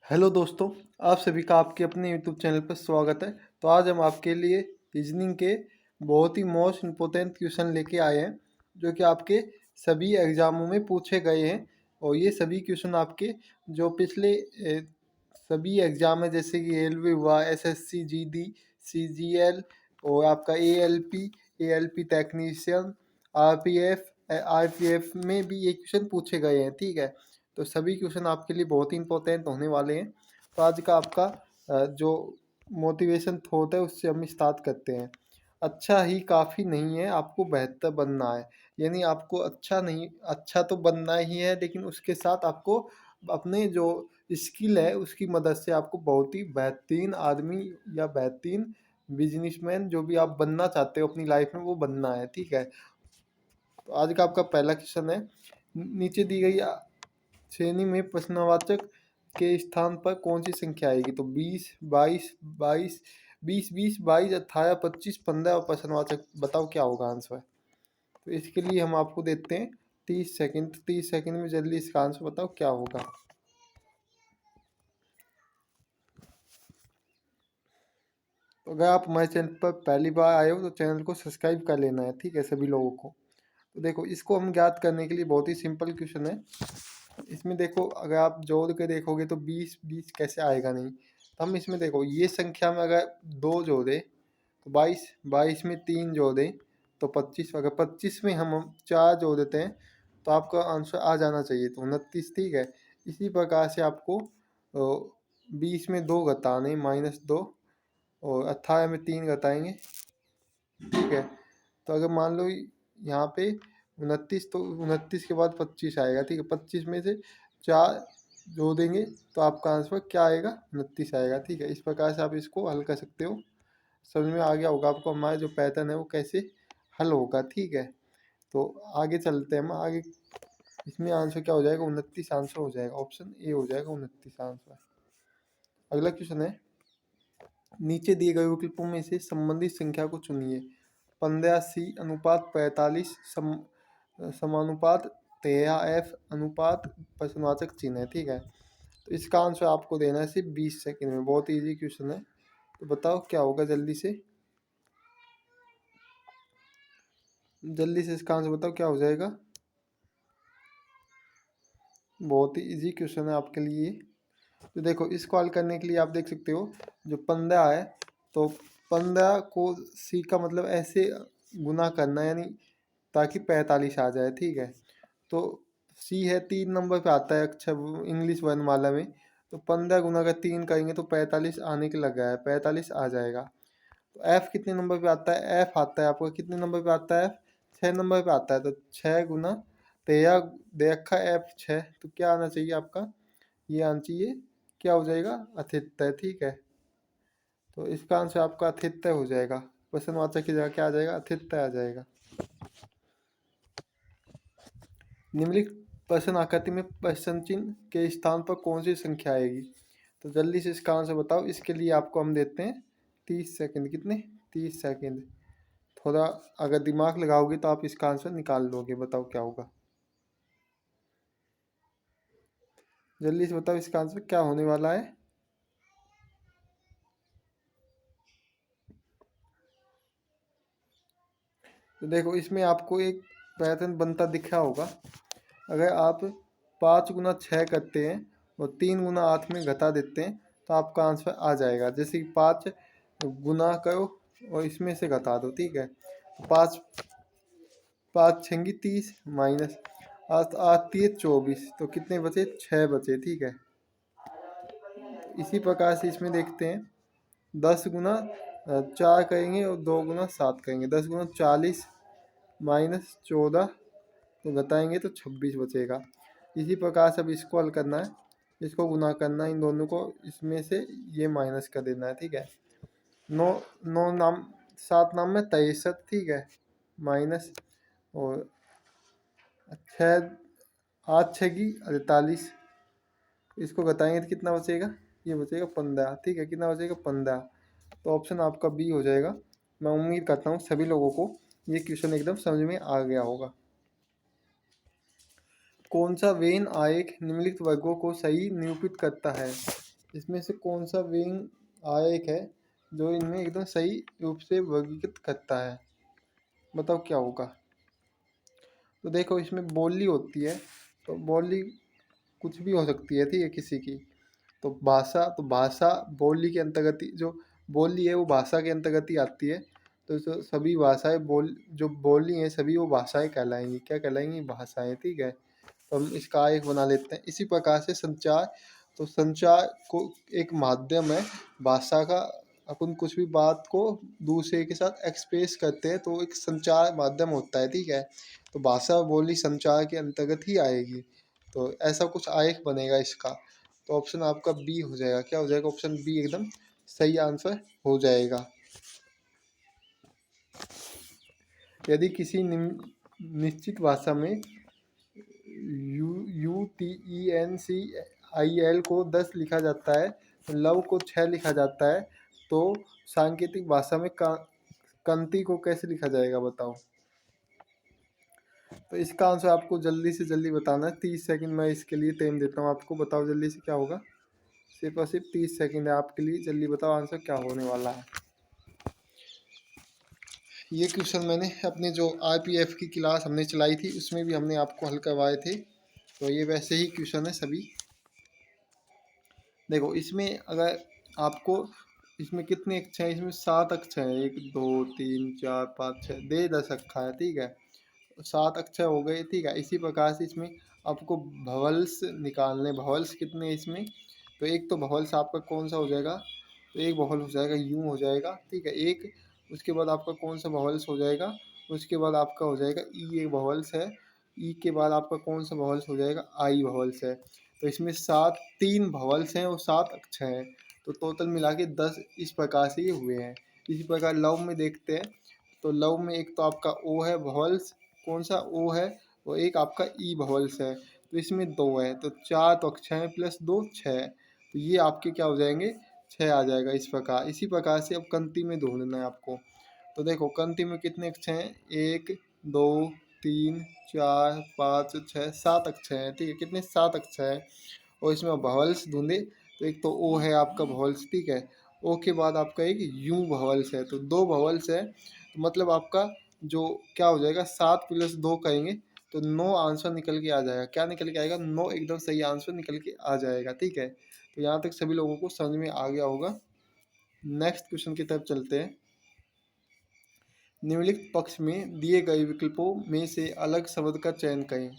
Hello दोस्तों, आप सभी का आपके अपने यूट्यूब चैनल पर स्वागत है। तो आज हम आपके लिए रीजनिंग के बहुत ही मोस्ट इम्पोर्टेंट क्वेश्चन लेके आए हैं, जो कि आपके सभी एग्जामों में पूछे गए हैं। और ये सभी क्वेश्चन आपके जो पिछले सभी एग्जाम है, जैसे कि रेलवे हुआ, एसएससी, जीडी, सीजीएल और आपका एएलपी टेक्नीशियन, आरपीएफ, आरपीएफ में भी ये क्वेश्चन पूछे गए हैं। ठीक है, तो सभी क्वेश्चन आपके लिए बहुत ही इंपॉर्टेंट होने वाले हैं। तो आज का आपका जो मोटिवेशन थॉट है उससे हम स्टार्ट करते हैं। अच्छा ही काफ़ी नहीं है, आपको बेहतर बनना है। यानी आपको अच्छा तो बनना ही है, लेकिन उसके साथ आपको अपने जो स्किल है उसकी मदद से आपको बहुत ही बेहतरीन आदमी या बेहतरीन बिजनेसमैन जो भी आप बनना चाहते हो अपनी लाइफ में, वो बनना है। ठीक है, तो आज का आपका पहला क्वेश्चन है, नीचे दी गई श्रेणी में प्रश्नवाचक के स्थान पर कौन सी संख्या आएगी? तो 20, 22, 22, 20, 20, 22, 18, 25, 15 और प्रश्नवाचक बताओ क्या होगा आंसर। तो इसके लिए हम आपको देते हैं 30 सेकंड। 30 सेकंड में जल्दी इसका आंसर बताओ क्या होगा। तो अगर आप हमारे चैनल पर पहली बार आए हो तो चैनल को सब्सक्राइब कर लेना है। ठीक है, सभी लोगों को। तो देखो, इसको हम ज्ञात करने के लिए बहुत ही सिंपल क्वेश्चन है। इसमें देखो, अगर आप जोड़ के देखोगे तो 20 20 कैसे आएगा नहीं। तो हम इसमें देखो, ये संख्या में अगर 2 जोड़े तो 22, 22 में 3 जोड़े तो 25, अगर 25 में हम 4 जोड़ देते हैं तो आपका आंसर आ जाना चाहिए, तो 29। ठीक है, इसी प्रकार से आपको 20 में 2 घटाने -2 और 18 में 3 घटाएंगे। ठीक है, तो अगर मान लो यहाँ पे 29, तो 29 के बाद 25 आएगा। ठीक है, 25 में से 4 जोड़ देंगे तो आपका आंसर क्या आएगा? 29 आएगा। ठीक है, इस प्रकार से आप इसको हल कर सकते हो। समझ में आ गया होगा आपको हमारा जो पैटर्न है वो कैसे हल होगा। ठीक है, तो आगे चलते हैं हम आगे। इसमें आंसर क्या हो जाएगा? 29 आंसर हो जाएगा, ऑप्शन ए हो जाएगा 29 आंसर। अगला क्वेश्चन है, नीचे दिए गए विकल्पों में से संबंधित संख्या को चुनिए। 15C/45 समानुपात 13F अनुपात प्रश्नवाचक चिन्ह है। ठीक है, तो इसका आंसर आपको देना है सिर्फ 20 सेकंड में। बहुत इजी क्वेश्चन है, तो बताओ क्या होगा। जल्दी से इसका आंसर बताओ क्या हो जाएगा। बहुत ही इजी क्वेश्चन है आपके लिए। तो देखो, इसको हल करने के लिए आप देख सकते हो, जो 15 है तो 15 को सी का मतलब ऐसे गुना करना है, यानी ताकि 45 आ जाए। ठीक है, तो सी है 3 नंबर पे आता है अक्षर इंग्लिश वर्णमाला में। तो 15 गुना का 3 करेंगे तो 45 आने के लगा है, 45 आ जाएगा। तो एफ कितने नंबर पे आता है? एफ आता है आपका कितने नंबर पे आता है? 6 नंबर पे आता है। तो 6 गुना 13 देखा एफ 6, तो क्या आना चाहिए आपका? ये आना चाहिए, क्या हो जाएगा? अथित्य। ठीक है, तो इसका आंसर आपका अथित्य हो जाएगा। प्रश्नवाचक की जगह क्या आ जाएगा? अथित्य आ जाएगा। निम्नलिखित प्रश्न आकृति में प्रश्न चिन्ह के स्थान पर कौन सी संख्या आएगी? तो जल्दी से इसका आंसर बताओ। इसके लिए आपको हम देते हैं 30 सेकंड। कितने? 30 सेकंड। थोड़ा अगर दिमाग लगाओगे तो आप इसका आंसर निकाल लोगे। बताओ क्या होगा। जल्दी से बताओ इसका आंसर क्या होने वाला है। तो देखो, इसमें आपको एक पैटर्न बनता दिख रहा होगा। अगर आप 5 गुना 6 करते हैं और 3 गुना 8 में घटा देते हैं तो आपका आंसर आ जाएगा। जैसे कि 5 गुना करो और इसमें से घटा दो। ठीक है, 5 5 छंगी 30 माइनस 8 8 3 24, तो कितने बचे? 6 बचे। ठीक है, इसी प्रकार से इसमें देखते हैं, 10 गुना 4 करेंगे और 2 गुना 7 करेंगे। 10 गुना 40 माइनस 14, तो घटाएंगे तो 26 बचेगा। इसी प्रकार से अब इसको हल करना है, इसको गुना करना है इन दोनों को, इसमें से ये माइनस कर देना है। ठीक है, 9 9 नाम 7 नाम में 63। ठीक है, माइनस और 6 8 6 की 48, इसको घटाएंगे तो कितना बचेगा? ये बचेगा 15। ठीक है, कितना बचेगा? 15। तो ऑप्शन आपका बी हो जाएगा। मैं उम्मीद करता हूँ सभी लोगों को ये क्वेश्चन एकदम समझ में आ गया होगा। कौन सा वेन आरेख निम्नलिखित वर्गों को सही निरूपित करता है? इसमें से कौन सा विंग आयक है जो इनमें एकदम सही रूप से वर्गीकृत करता है? बताओ क्या होगा। तो देखो इसमें बोली होती है, तो बोली कुछ भी हो सकती है, ठीक है, किसी की। तो भाषा बोली के अंतर्गत जो बोली है वो भाषा के अंतर्गत ही आती है। तो सभी भाषाएं जो बोली हैं सभी वो भाषाएं कहलाएंगी। क्या कहलाएंगी? भाषाएं, ठीक है। तो हम इसका एक बना लेते हैं। इसी प्रकार से संचार, तो संचार को एक माध्यम है भाषा का। अपन कुछ भी बात को दूसरे के साथ एक्सप्रेस करते हैं तो एक संचार माध्यम होता है, ठीक है। तो भाषा बोली संचार के अंतर्गत ही आएगी। तो ऐसा कुछ आयक बनेगा इसका। तो ऑप्शन आपका बी हो जाएगा। क्या हो जाएगा? ऑप्शन बी एकदम सही आंसर हो जाएगा। यदि किसी निश्चित भाषा में UTENCIL को 10 लिखा जाता है, लव को 6 लिखा जाता है, तो सांकेतिक भाषा में कंति को कैसे लिखा जाएगा? बताओ। तो इसका आंसर आपको जल्दी से जल्दी बताना है। 30 सेकंड मैं इसके लिए टाइम देता हूँ आपको। बताओ जल्दी से क्या होगा। सिर्फ और सिर्फ 30 सेकंड है आपके लिए। जल्दी बताओ आंसर क्या होने वाला है। ये क्वेश्चन मैंने अपने जो RPF की क्लास हमने चलाई थी उसमें भी हमने आपको हल करवाए थे। तो ये वैसे ही क्वेश्चन है सभी। देखो इसमें अगर आपको, इसमें कितने अक्षर हैं? इसमें 7 अक्षर हैं। 1 2 3 4 5 6 दे 10 अक्षर है, ठीक है। 7 अक्षर हो गए, ठीक है। इसी प्रकार से इसमें आपको भवल्स निकालने। भवल्स कितने हैं इसमें? तो एक तो भवल्स आपका कौन सा हो जाएगा? तो एक भवल हो जाएगा यू हो जाएगा, ठीक है। एक उसके बाद आपका कौन सा भवल्स हो जाएगा? उसके बाद आपका हो जाएगा ई, एक भवल्स है। ई के बाद आपका कौन सा भवल्स हो जाएगा? आई भवल्स है। तो इसमें 3 भवल्स हैं और 7 अक्षर हैं। तो टोटल मिला के 10 इस प्रकार से ये हुए हैं। इसी प्रकार लव में देखते हैं। तो लव में एक तो आपका ओ है भवल्स, कौन सा ओ है? और एक आपका ई भवल्स है। तो इसमें 2 है, तो 4 तो अक्षर हैं प्लस 2 6। तो ये आपके क्या हो जाएंगे? 6 आ जाएगा इस प्रकार। इसी प्रकार से अब कंति में ढूंढना है आपको। तो देखो कंति में कितने अक्षर हैं? 1 2 3 4 5 6 7 अक्षर हैं, ठीक है। कितने? 7 अक्षर हैं। और इसमें भवल्स ढूंढे तो एक तो ओ है आपका भवल्स, ठीक है। ओ के बाद आपका एक यू भवल्स है, तो 2 भवल्स है। तो मतलब आपका जो क्या हो जाएगा? 7 प्लस 2 करेंगे तो 9 आंसर निकल के आ जाएगा। क्या निकल के आएगा? 9 एकदम सही आंसर निकल के आ जाएगा, ठीक है। तो यहाँ तक सभी लोगों को समझ में आ गया होगा। नेक्स्ट क्वेश्चन की तरफ चलते हैं। निम्नलिखित पक्ष में दिए गए विकल्पों में से अलग शब्द का चयन करें।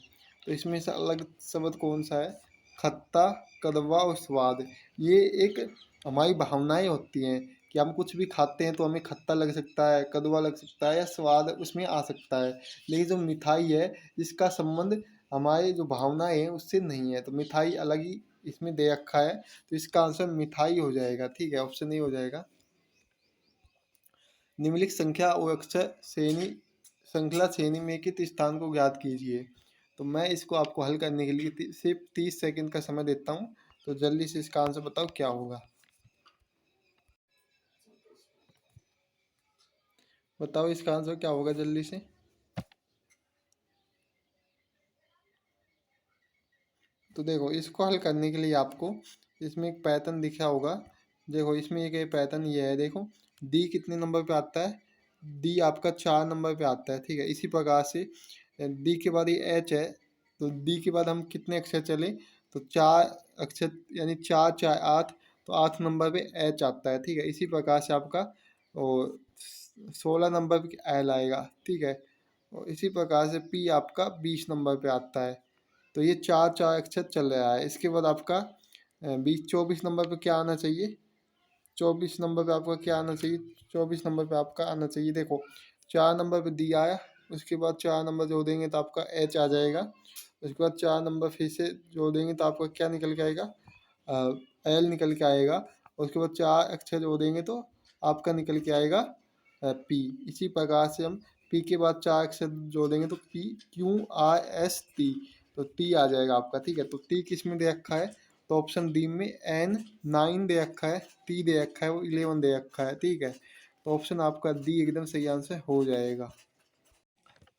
तो इसमें से अलग शब्द कौन सा है? खट्टा, कड़वा और स्वाद। ये एक हमारी भावनाएं होती हैं कि हम कुछ भी खाते हैं तो हमें खट्टा लग सकता है, कड़वा लग सकता है या स्वाद उसमें आ सकता है। लेकिन जो मिठाई है इसका संबंध हमारे जो भावनाएं हैं उससे नहीं है। तो मिठाई अलग ही इसमें दे रखा है। तो इसका आंसर मिठाई हो जाएगा, ठीक है। ऑप्शन ए हो जाएगा। निम्नलिखित संख्या और अक्षर श्रृंखला श्रेणी में किस स्थान को ज्ञात कीजिए। तो मैं इसको आपको हल करने के लिए सिर्फ 30 सेकंड का समय देता हूँ। तो जल्दी से इसका आंसर बताओ क्या होगा। बताओ इसका आंसर क्या होगा जल्दी से। तो देखो इसको हल करने के लिए आपको इसमें एक पैटर्न दिखा होगा। देखो इसमें एक पैटर्न ये है, देखो डी कितने नंबर पे आता है? डी आपका 4 नंबर पे आता है, ठीक है। इसी प्रकार से डी के बाद ये एच है। तो डी के बाद हम कितने अक्षर चले? तो 4 अक्षर, यानी 4 4 8। तो 8 नंबर पे एच आता है, ठीक है। इसी प्रकार से आपका और 16 नंबर पे एल आएगा, ठीक है। और इसी प्रकार से पी आपका 20 नंबर पे आता है। तो ये 4 4 अक्षर चल रहा है। इसके बाद आपका 24 नंबर पे क्या आना चाहिए? 24 नंबर पे आपका क्या आना चाहिए? 24 नंबर पे आपका आना चाहिए, देखो 4 नंबर पे डी आया। उसके बाद 4 नंबर जोड़ देंगे तो आपका एच आ जाएगा। उसके बाद 4 नंबर फिर से जोड़ देंगे तो आपका क्या निकल के आएगा? एल निकल के आएगा। उसके बाद 4 अक्षर जोड़ देंगे तो आपका निकल के आएगा पी। इसी प्रकार से हम पी के बाद 4 अक्षर जोड़ देंगे तो P Q R S T. तो टी आ जाएगा आपका, ठीक है। तो टी किस में दे रखा है? तो ऑप्शन डी में एन 9 दे रखा है, टी दे रखा है वो 11 दे रखा है, ठीक है। तो ऑप्शन आपका डी एकदम सही आंसर हो जाएगा।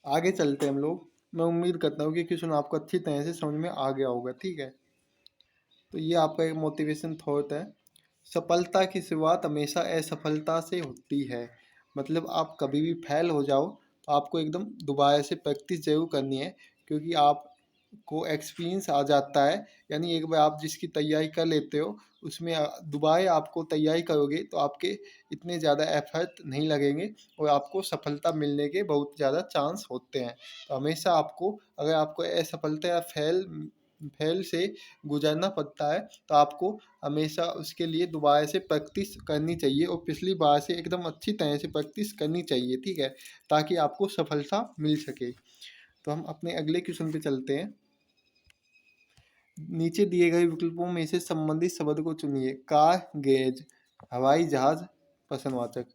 आगे चलते हैं हम लोग। मैं उम्मीद करता हूँ कि क्वेश्चन आपको अच्छी तरह से समझ में आ गया होगा, ठीक है। तो ये आपका एक मोटिवेशन थॉट है। सफलता की शुरुआत हमेशा असफलता से होती है। मतलब आप कभी भी फेल हो जाओ तो आपको एकदम दोबारा से प्रैक्टिस जरूर करनी है, क्योंकि आपको एक्सपीरियंस आ जाता है। यानी एक बार आप जिसकी तैयारी कर लेते हो उसमें दोबारा आपको तैयारी करोगे तो आपके इतने ज़्यादा एफर्ट नहीं लगेंगे और आपको सफलता मिलने के बहुत ज़्यादा चांस होते हैं। तो हमेशा आपको, अगर आपको असफलता या फेल फेल से गुजरना पड़ता है तो आपको हमेशा उसके लिए दोबारा से प्रैक्टिस करनी चाहिए और पिछली बार से एकदम अच्छी तरह से प्रैक्टिस करनी चाहिए, ठीक है, ताकि आपको सफलता मिल सके। तो हम अपने अगले क्वेश्चन पे चलते हैं। नीचे दिए गए विकल्पों में से संबंधित शब्द को चुनिए। कार, गैरेज, हवाई जहाज, प्रश्नवाचक।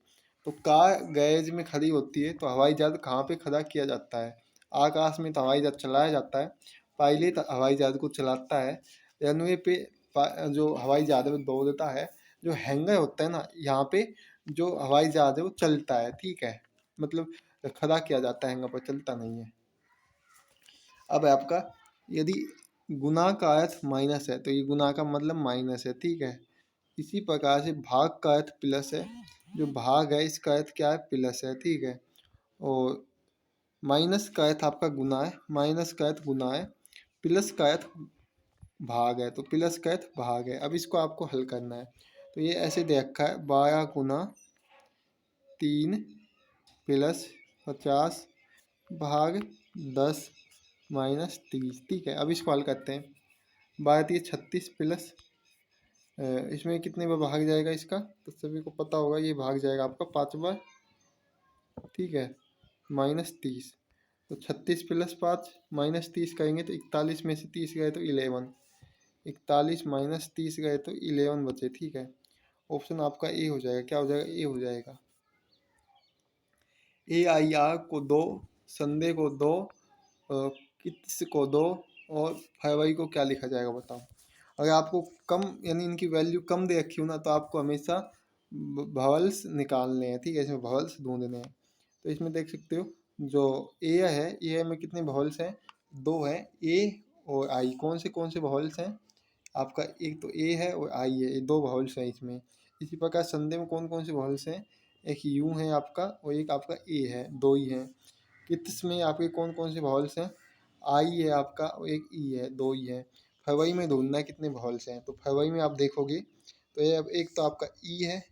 तो कार गैरेज में खड़ी होती है, तो हवाई जहाज कहाँ पे खड़ा किया जाता है? आकाश में तो हवाई जहाज चलाया जाता है, पायलट हवाई जहाज को चलाता है। रनवे पे जो हवाई जहाज है वो दौड़ता है। जो हैंगर होता है ना, यहाँ पे जो हवाई जहाज है वो चलता है, ठीक है, मतलब खड़ा किया जाता है हैंगर पर, चलता नहीं है। अब आपका, यदि गुना का अर्थ माइनस है तो ये गुना का मतलब माइनस है, ठीक है। इसी प्रकार से भाग का अर्थ प्लस है, जो भाग है इसका अर्थ क्या है? प्लस है, ठीक है। और माइनस का अर्थ आपका गुना है, माइनस का अर्थ गुना है, प्लस का अर्थ भाग है, तो प्लस का अर्थ भाग है। अब इसको आपको हल करना है। तो ये ऐसे दे रखा है, 12 गुना 3 प्लस 50 भाग 10 माइनस 30, ठीक है। अब इसको हल करते हैं। 12×3 = 36 प्लस इसमें कितने बार भाग जाएगा इसका, तो सभी को पता होगा, ये भाग जाएगा आपका 5 बार, ठीक है, -30। तो 36 + 5 -30 करेंगे तो 41 में से 30 गए तो 11, 41 - 30 गए तो 11 बचे, ठीक है। ऑप्शन आपका ए हो जाएगा। क्या हो जाएगा? ए हो जाएगा। AIR को 2, संडे को 2, कित्स को 2 और फरवरी को क्या लिखा जाएगा बताओ। अगर आपको कम, यानी इनकी वैल्यू कम दे रखी हो ना, तो आपको हमेशा भवल्स निकालने हैं, ठीक है, इसमें भवल्स ढूंढने हैं। तो इसमें देख सकते हो, जो ए है, ए में कितने भवल्स हैं? 2 है। ए और आई कौन से भवल्स हैं? आपका एक तो ए है और आई है, ये 2 भवल्स हैं इसमें। इसी प्रकार संडे में कौन कौन से भवल्स हैं? एक यू है आपका और एक आपका ए है, 2 ही हैं। कित्स में आपके कौन कौन से भवल्स हैं? आई है आपका और एक ई है, 2 ही है। फरवरी में ढूंढना है कितने भवल्स हैं, तो फरवरी में आप देखोगे तो ये अब एक तो आपका ई है,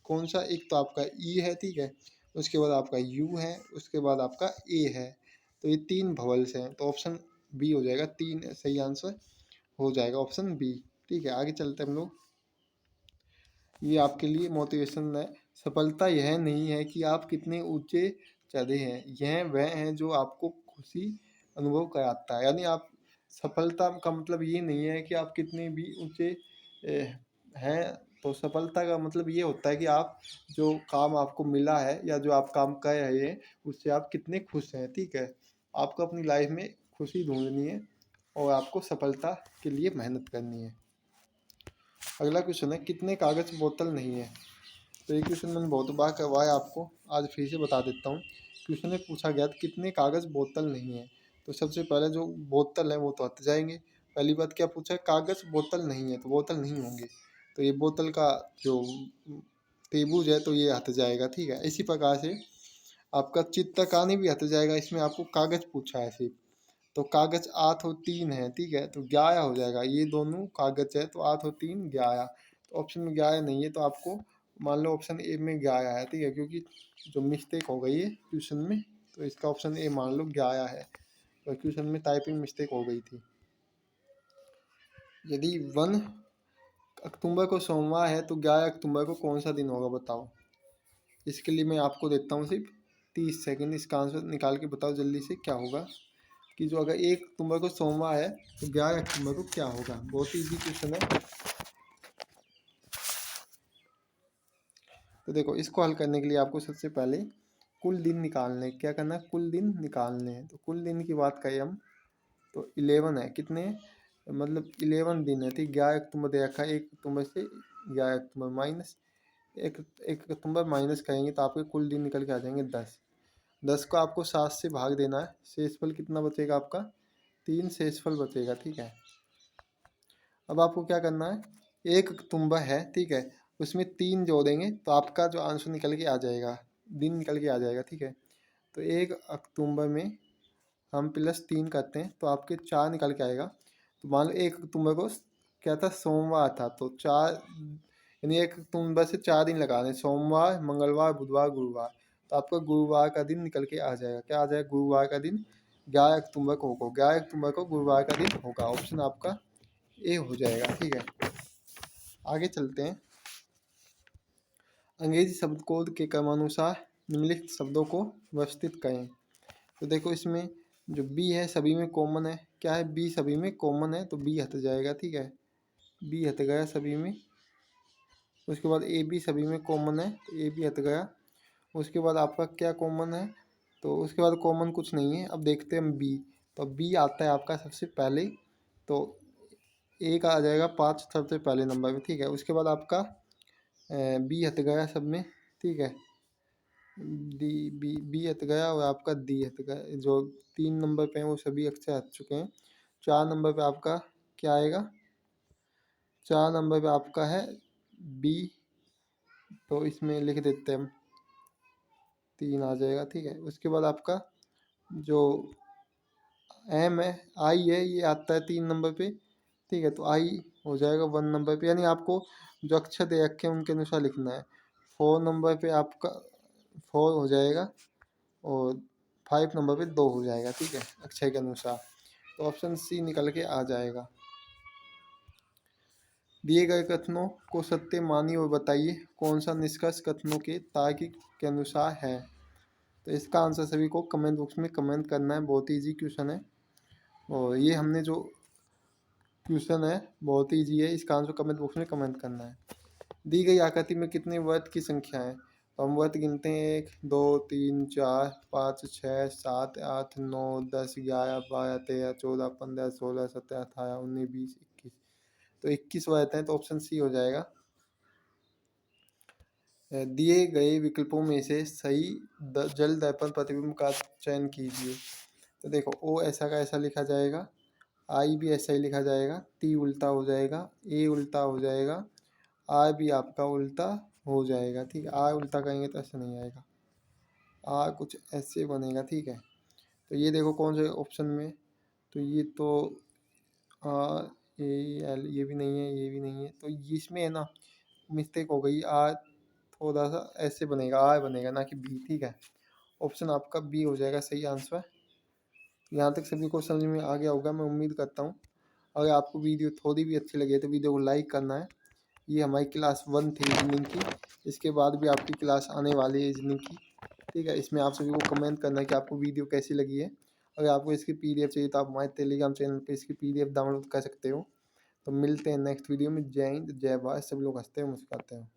कौन सा? एक तो आपका ई है, ठीक है, उसके बाद आपका यू है, उसके बाद आपका ए है। तो ये 3 भवल्स हैं, तो ऑप्शन बी हो जाएगा। 3 सही आंसर हो जाएगा, ऑप्शन बी, ठीक है। आगे चलते हैं हम लोग। ये आपके लिए मोटिवेशन है। सफलता यह नहीं है कि आप कितने ऊंचे चढ़े हैं, यह वह है जो आपको खुशी अनुभव कराता है। यानी आप, सफलता का मतलब ये नहीं है कि आप कितने भी ऊंचे हैं। तो सफलता का मतलब ये होता है कि आप, जो काम आपको मिला है या जो आप काम कर रहे हैं उससे आप कितने खुश हैं, ठीक है। आपको अपनी लाइफ में खुशी ढूंढनी है और आपको सफलता के लिए मेहनत करनी है। अगला क्वेश्चन है, कितने कागज बोतल नहीं है? तो ये क्वेश्चन मैंने बहुत बार करवाया आपको, आज फिर से बता देता हूँ। क्वेश्चन में पूछा गया था कितने कागज बोतल नहीं है, तो सबसे पहले जो बोतल है वो तो हट जाएंगे। पहली बात क्या पूछा है? कागज बोतल नहीं है, तो बोतल नहीं होंगे, तो ये बोतल का जो त्रिभुज है तो ये हट जाएगा, ठीक है। इसी प्रकार से आपका चित्रकारी भी हट जाएगा, इसमें आपको कागज पूछा है सिर्फ। तो कागज 8 और 3 है, ठीक है, तो 11 हो जाएगा। ये दोनों कागज है, तो 8 और 3 11। तो ऑप्शन में 11 नहीं है, तो आपको मान लो ऑप्शन ए में 11 है, ठीक है, क्योंकि जो मिस्टेक हो गई है क्वेश्चन में, तो इसका ऑप्शन ए मान लो 11 है, तो क्वेश्चन में टाइपिंग मिस्टेक हो गई थी। यदि 1 अक्टूबर को सोमवार है तो 11 अक्टूबर को कौन सा दिन होगा बताओ। इसके लिए मैं आपको देता हूँ सिर्फ 30 सेकंड, इसका आंसर निकाल के बताओ जल्दी से क्या होगा। कि जो अगर 1 अक्टूबर को सोमवार है तो 11 अक्टूबर को क्या होगा। बहुत ही इजी क्वेश्चन है। तो देखो, इसको हल करने के लिए आपको सबसे पहले कुल दिन निकालने हैं। क्या करना है? कुल दिन निकालने हैं। तो कुल दिन की बात करें हम, तो 11 है, कितने, मतलब 11 दिन है, ठीक। 11 अक्टूबर दे रखा है, 1 अक्टूबर से 11 अक्टूबर माइनस 1 अक्टूबर माइनस करेंगे तो आपके कुल दिन निकल के आ जाएंगे 10। 10 को आपको 7 से भाग देना है, शेषफल कितना बचेगा आपका? 3 शेषफल बचेगा, ठीक है। अब आपको क्या करना है, एक अक्टूबर है, ठीक है, उसमें 3 जोड़ेंगे तो आपका जो आंसर निकल के आ जाएगा, दिन निकल के आ जाएगा, ठीक है। तो 1 अक्टूबर में हम +3 करते हैं तो आपके 4 निकल के आएगा। तो मान लो 1 अक्टूबर को क्या था, सोमवार था, तो 4 यानी 1 अक्टूबर से 4 दिन लगा दें, सोमवार, मंगलवार, बुधवार, गुरुवार। तो आपका गुरुवार का दिन निकल के आ जाएगा। क्या आ जाएगा, गुरुवार का दिन 11 अक्टूबर को होगा, 11 अक्टूबर को गुरुवार का दिन होगा। ऑप्शन आपका ए हो जाएगा, ठीक है। आगे चलते हैं। अंग्रेजी शब्दकोश के क्रमानुसार निम्नलिखित शब्दों को व्यवस्थित करें। तो देखो इसमें जो बी है सभी में कॉमन है। क्या है, बी सभी में कॉमन है तो बी हट जाएगा, ठीक है, बी हट गया सभी में। उसके बाद ए बी सभी में कॉमन है तो ए बी हट गया। उसके बाद आपका क्या कॉमन है, तो उसके बाद कॉमन कुछ नहीं है। अब देखते हैं हम बी, तो बी आता है आपका सबसे पहले, तो ए का आ जाएगा 5 सबसे पहले नंबर में, ठीक है। उसके बाद आपका बी हट गया सब में, ठीक है, डी बी बी हट गया और आपका डी हट गया। जो 3 नंबर पे हैं वो सभी अक्षर हट चुके हैं। 4 नंबर पे आपका क्या आएगा, 4 नंबर पे आपका है बी, तो इसमें लिख देते हैं हम, 3 आ जाएगा, ठीक है। उसके बाद आपका जो एम है, आई है, ये आता है 3 नंबर पे, ठीक है, तो आई हो जाएगा 1 नंबर पे, यानी आपको जो अक्षर दे रखे हैं उनके अनुसार लिखना है। 4 नंबर पे आपका 4 हो जाएगा और 5 नंबर पे 2 हो जाएगा, ठीक है, अक्षय के अनुसार। तो ऑप्शन सी निकल के आ जाएगा। दिए गए कथनों को सत्य मानिए और बताइए कौन सा निष्कर्ष कथनों के तार्किक के अनुसार है। तो इसका आंसर सभी को कमेंट बॉक्स में कमेंट करना है। बहुत ईजी क्वेश्चन है और ये हमने जो क्वेश्चन है बहुत ईजी है। इसका आंसर कमेंट बॉक्स में कमेंट करना है। दी गई आकृति में कितने वर्ग की संख्या है, तो हम वर्ग गिनते हैं 1 2 3 4 5 6 7 8 9 10 11 12 13 14 15 16 17 18 19 20 21। तो 21 वर्ग हैं, तो ऑप्शन सी हो जाएगा। दिए गए विकल्पों में से सही जल दर्पण प्रतिबिंब का चयन कीजिए। तो देखो ओ ऐसा का ऐसा लिखा जाएगा, आई भी ऐसा ही लिखा जाएगा, टी उल्टा हो जाएगा, ए उल्टा हो जाएगा, आर भी आपका उल्टा हो जाएगा, ठीक है। आर उल्टा करेंगे तो ऐसा नहीं आएगा, आर कुछ ऐसे बनेगा, ठीक है। तो ये देखो कौन से ऑप्शन में, तो ये तो आर ए एल, ये भी नहीं है, ये भी नहीं है, तो इसमें है ना मिस्टेक हो गई। आर थोड़ा सा ऐसे बनेगा, आर बनेगा ना कि बी, ठीक है। ऑप्शन आपका बी हो जाएगा सही आंसर। यहाँ तक सभी को समझ में आ गया होगा मैं उम्मीद करता हूँ। अगर आपको वीडियो थोड़ी भी अच्छी लगे तो वीडियो को लाइक करना है। ये हमारी क्लास 1 थी रीजनिंग की, इसके बाद भी आपकी क्लास आने वाली है रीजनिंग की, ठीक है। इसमें आप सभी को कमेंट करना है कि आपको वीडियो कैसी लगी है। अगर आपको इसकी पीडीएफ चाहिए तो आप हमारे टेलीग्राम चैनल पे इसकी पीडीएफ डाउनलोड कर सकते हो। तो मिलते हैं नेक्स्ट वीडियो में। जय हिंद, जय भारत, सभी लोग हंसते हैं मुस्कुराते हैं।